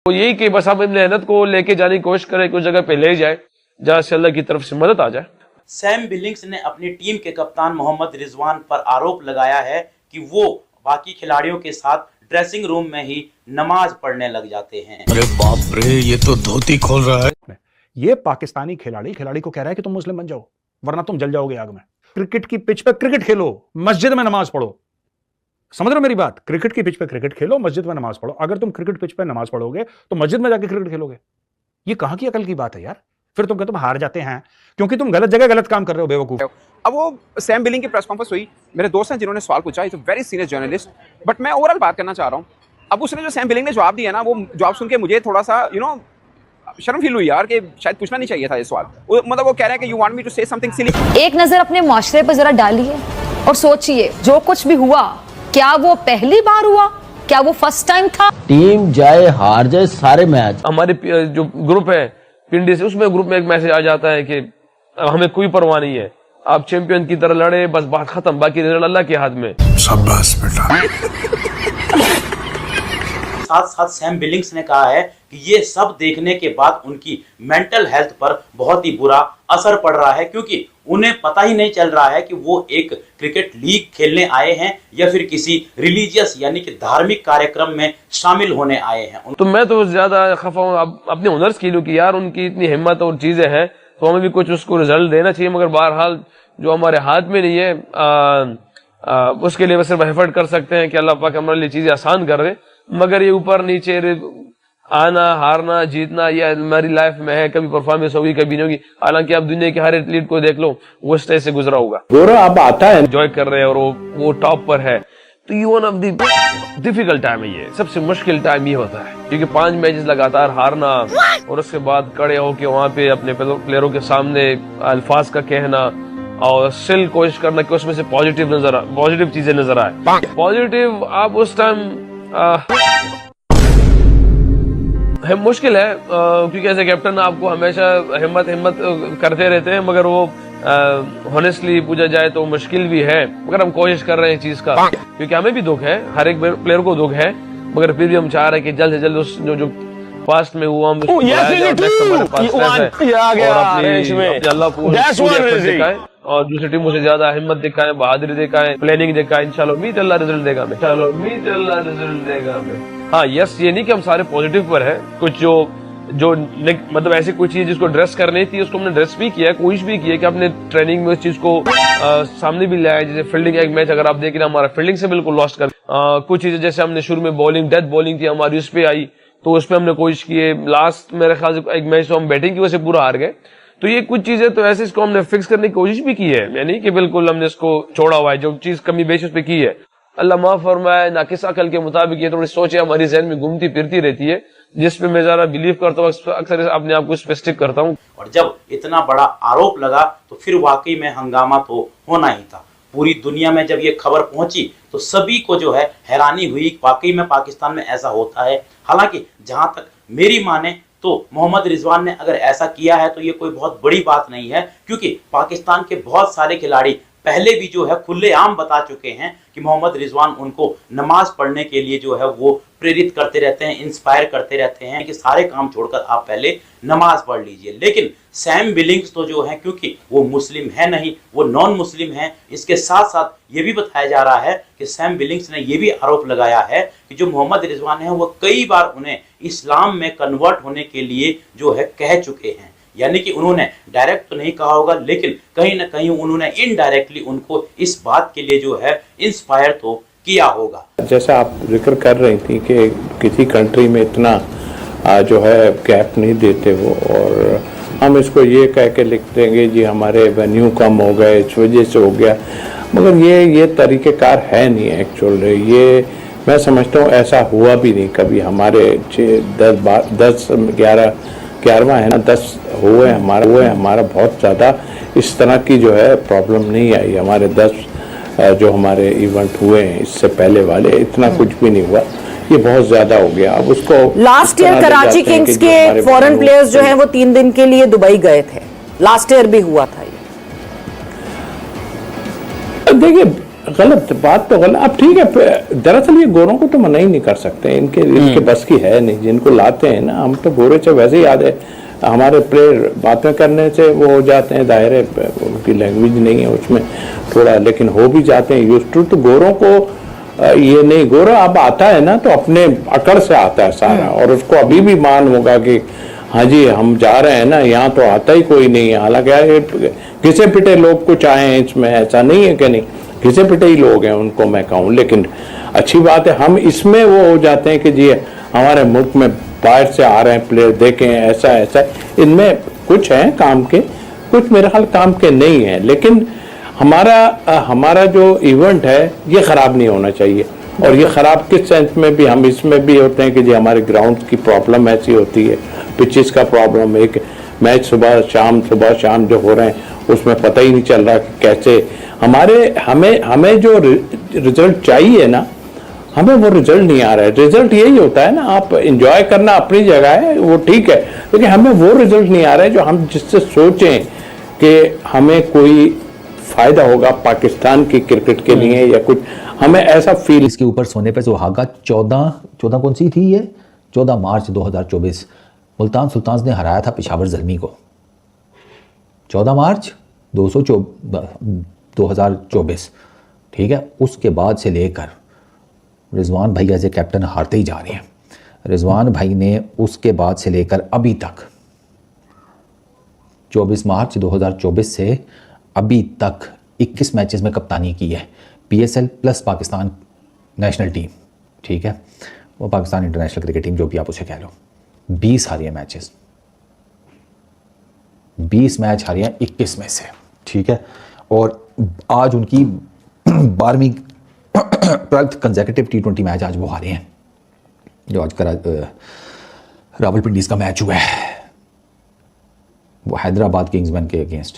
तो यही कि बस आप मेहनत को लेके जाने की कोशिश करें, कुछ जगह पे ले जाए जहां से अल्लाह की तरफ से मदद आ जाए। सैम बिलिंग्स ने अपनी टीम के कप्तान मोहम्मद रिजवान पर आरोप लगाया है कि वो बाकी खिलाड़ियों के साथ ड्रेसिंग रूम में ही नमाज पढ़ने लग जाते हैं। अरे बाप रे, ये तो धोती खोल रहा है। ये पाकिस्तानी खिलाड़ी को कह रहा है कि तुम मुस्लिम बन जाओ वरना तुम जल जाओगे आग में। क्रिकेट की पिच पे क्रिकेट खेलो, मस्जिद में नमाज पढ़ो। समझ रहे हो मेरी बात? क्रिकेट की पिच पे क्रिकेट खेलो, मस्जिद में नमाज पढ़ो। अगर तुम क्रिकेट पिच पे नमाज पढ़ोगे तो मस्जिद में जाके क्रिकेट खेलोगे। ये कहां की अकल की बात है यार? फिर तुम कहते तुम हार जाते हैं क्योंकि तुम गलत जगह गलत काम कर रहे हो, बेवकूफ। अब वो सैम बिलिंग की प्रेस कॉन्फ्रेंस हुई, मेरे दोस्त हैं जिन्होंने सवाल पूछा, is a very senior journalist, but मैं ओवरऑल बात करना चाह रहा हूँ। अब उसने जो सैम बिलिंग ने जवाब दिया ना, वो जवाब सुन के मुझे थोड़ा सा शर्म फील हुई यार कि शायद पूछना नहीं चाहिए था ये सवाल। मतलब वो कह रहे हैं कि you want me to say something silly. एक नजर अपने माशरे पर जरा डालिए और सोचिए, जो कुछ भी हुआ क्या वो पहली बार हुआ? क्या वो फर्स्ट टाइम था? टीम जाए हार जाए सारे मैच हमारे जो ग्रुप है पिंडी से, उसमें ग्रुप में एक मैसेज आ जाता है कि हमें कोई परवाह नहीं है, आप चैंपियन की तरह लड़े, बस बात खत्म, बाकी रिजल्ट अल्लाह के हाथ में। शाबाश बेटा। साथ साथ सैम बिलिंग्स ने कहा है कि ये सब देखने के बाद उनकी मेंटल हेल्थ पर बहुत ही बुरा असर पड़ रहा है, क्योंकि उन्हें पता ही नहीं चल रहा है कि वो एक क्रिकेट लीग खेलने आए हैं या फिर किसी रिलीजियस यानी कि धार्मिक कार्यक्रम में शामिल होने आए हैं। तो मैं तो ज्यादा खफा हूँ अपने हुनर्स की कि यार उनकी इतनी हिम्मत और चीजें हैं तो हमें भी कुछ उसको रिजल्ट देना चाहिए, मगर बहरहाल जो हमारे हाथ में नहीं है उसके लिए सिर्फ एफर्ट कर सकते हैं कि अल्लाह पाक हमारे लिए चीजें आसान कर दे। मगर ये ऊपर नीचे आना हारना जीतना ये हमारी लाइफ में है, कभी परफॉर्मेंस होगी कभी नहीं होगी। हालांकि आप दुनिया के हर एथलीट को देख लो, वो इस तरह से गुजरा होगा। गोरा अब आता है, एंजॉय कर रहे हैं और वो टॉप पर है, तो ये one of the difficult time है। ये सबसे मुश्किल टाइम ये होता है क्योंकि 5 मैचेस लगातार हारना और उसके बाद खड़े होके वहां पे अपने प्लेयरों के सामने अल्फाज का कहना और स्टिल कोशिश करना कि उसमें से पॉजिटिव चीजें नजर आए। पॉजिटिव आप उस टाइम मुश्किल है क्योंकि एज ए कैप्टन आपको हमेशा हिम्मत करते रहते हैं, मगर वो ऑनेस्टली पूछा जाए तो मुश्किल भी है। मगर हम कोशिश कर रहे हैं चीज का, क्योंकि हमें भी दुख है, हर एक प्लेयर को दुख है, मगर फिर भी हम चाह रहे हैं कि जल्द से जल्द उस जो पास्ट में हुआ हम और दूसरी टीमों से ज्यादा हिम्मत दिखाएं, बहादुरी दिखाएं, प्लानिंग दिखाएं। इंशाल्लाह उम्मीद अल्लाह रिजल्ट देगा हमें, हाँ यस, ये नहीं कि हम सारे पॉजिटिव पर है, कुछ जो मतलब ऐसी कोई चीज जिसको ड्रेस करनी थी उसको हमने ड्रेस भी किया, कोशिश भी की कि अपने ट्रेनिंग में उस चीज को सामने भी लाया। जैसे फील्डिंग, एक मैच अगर आप देख रहे हैं हमारा फील्डिंग से बिल्कुल लॉस्ट कर कुछ चीजें, जैसे हमने शुरू में बॉलिंग, डेथ बॉलिंग थी हमारी, उस पे आई तो उस पे हमने कोशिश की है। लास्ट मेरे ख्याल से एक मैच तो हम बैटिंग की वजह से पूरा हार गए। तो ये कुछ चीजें तो ऐसे इसको हमने फिक्स करने की कोशिश भी की है, यानी कि बिल्कुल हमने इसको छोड़ा हुआ है। जो चीज कमी बेसिस पे की है अल्लाह माफ फरमाए, ना किस अकल के मुताबिक ये थोड़ी सोचे हमारी जहन में घूमती फिरती रहती है, जिसपे मैं जरा बिलीव करता हूँ, अक्सर अपने आप को स्पेसिफिक करता हूँ। और जब इतना बड़ा आरोप लगा तो फिर वाकई में हंगामा तो होना ही था। पूरी दुनिया में जब ये खबर पहुंची तो सभी को जो है हैरानी हुई, वाकई में पाकिस्तान में ऐसा होता है। हालांकि जहां तक मेरी माने तो मोहम्मद रिजवान ने अगर ऐसा किया है तो ये कोई बहुत बड़ी बात नहीं है, क्योंकि पाकिस्तान के बहुत सारे खिलाड़ी पहले भी जो है खुलेआम बता चुके हैं कि मोहम्मद रिजवान उनको नमाज पढ़ने के लिए जो है वो प्रेरित करते रहते हैं, इंस्पायर करते रहते हैं कि सारे काम छोड़कर आप पहले नमाज पढ़ लीजिए। लेकिन सैम बिलिंग्स तो जो है, क्योंकि वो मुस्लिम है नहीं, वो नॉन मुस्लिम है। इसके साथ साथ ये भी बताया जा रहा है कि सैम बिलिंग्स ने ये भी आरोप लगाया है कि जो मोहम्मद रिजवान है वो कई बार उन्हें इस्लाम में कन्वर्ट होने के लिए जो है कह चुके हैं। यानी कि उन्होंने डायरेक्ट तो नहीं कहा होगा, लेकिन कहीं ना कहीं उन्होंने इनडायरेक्टली उनको इस बात के लिए जो है इंस्पायर तो किया होगा। जैसा आप जिक्र कर रही थी कि किसी कंट्री में इतना जो है गैप नहीं देते वो, और हम इसको ये कह के लिख देंगे जी हमारे वेन्यू कम हो गए, इस वजह से हो गया, मगर ये तरीक़ेकार है नहीं एक्चुअल। ये मैं समझता हूँ ऐसा हुआ भी नहीं कभी। हमारे 11वां है ना, 10 हुए हमारा बहुत ज़्यादा इस तरह की जो है प्रॉब्लम नहीं आई। हमारे 10 जो हमारे इवेंट हुए हैं इससे पहले वाले, इतना कुछ भी नहीं हुआ, ये बहुत ज्यादा हो गया। अब उसको लास्ट ईयर कराची किंग्स के फॉरेन प्लेयर्स जो हैं वो 3 दिन के लिए दुबई गए थे, लास्ट ईयर भी हुआ था ये। देखिए गलत बात तो गलत। अब ठीक है, दरअसल ये गोरों को तो मना ही नहीं कर सकते, इनके बस की है नहीं। जिनको लाते हैं ना, हम तो गोरे से वैसे ही याद है, हमारे प्लेयर बातें करने से वो हो जाते हैं, दायरे उनकी लैंग्वेज नहीं है उसमें थोड़ा, लेकिन हो भी जाते हैं यूज्ड टू। तो गोरों को ये नहीं, गोरा अब आता है ना तो अपने अकड़ से आता है सारा, और उसको अभी भी मान होगा कि हाँ जी हम जा रहे हैं ना, यहाँ तो आता ही कोई नहीं है। हालांकि घिसे पिटे लोग कुछ आए हैं इसमें, ऐसा नहीं है कि नहीं, घिसे पिटे ही लोग हैं उनको मैं कहूँ, लेकिन अच्छी बात है। हम इसमें वो हो जाते हैं कि जी हमारे मुल्क में बाहर से आ रहे हैं प्लेयर, देखें ऐसा ऐसा, इनमें कुछ हैं काम के, कुछ मेरे ख्याल काम के नहीं है, लेकिन हमारा जो इवेंट है ये ख़राब नहीं होना चाहिए। और ये ख़राब किस सेंस में भी, हम इसमें भी होते हैं कि जी हमारे ग्राउंड की प्रॉब्लम ऐसी होती है, पिचेस का प्रॉब्लम, एक मैच सुबह शाम जो हो रहे हैं उसमें पता ही नहीं चल रहा कि कैसे हमें जो रिजल्ट चाहिए ना, हमें वो रिजल्ट नहीं आ रहा है। रिजल्ट यही होता है ना, आप एंजॉय करना अपनी जगह है, वो ठीक है, लेकिन हमें वो रिजल्ट नहीं आ रहा है जो हम जिससे सोचें कि हमें कोई फायदा होगा पाकिस्तान की क्रिकेट के लिए या कुछ, हमें ऐसा फील। इसके ऊपर सोने पे सुहागा 14 कौन सी थी ये, 14 मार्च 2024 मुल्तान सुल्तान्स ने हराया था पेशावर ज़ल्मी को। 14 मार्च 2024, ठीक है। उसके बाद से लेकर रिजवान भाई एज ए कैप्टन हारते ही जा रहे हैं। रिजवान भाई ने उसके बाद से लेकर अभी तक 24 मार्च 2024 से अभी तक 21 मैचेस में कप्तानी की है, PSL plus Pakistan national team, ठीक है, वो पाकिस्तान इंटरनेशनल क्रिकेट टीम जो भी आप उसे कह लो। 20 हारी है मैचेस, 20 मैच हारी हैं 21 में से, ठीक है। और आज उनकी 12वीं 12th कंसेक्यूटिव T20 मैच आज वो हारे हैं, जो आज रावलपिंडीज का मैच हुआ है वो हैदराबाद किंग्समैन के अगेंस्ट।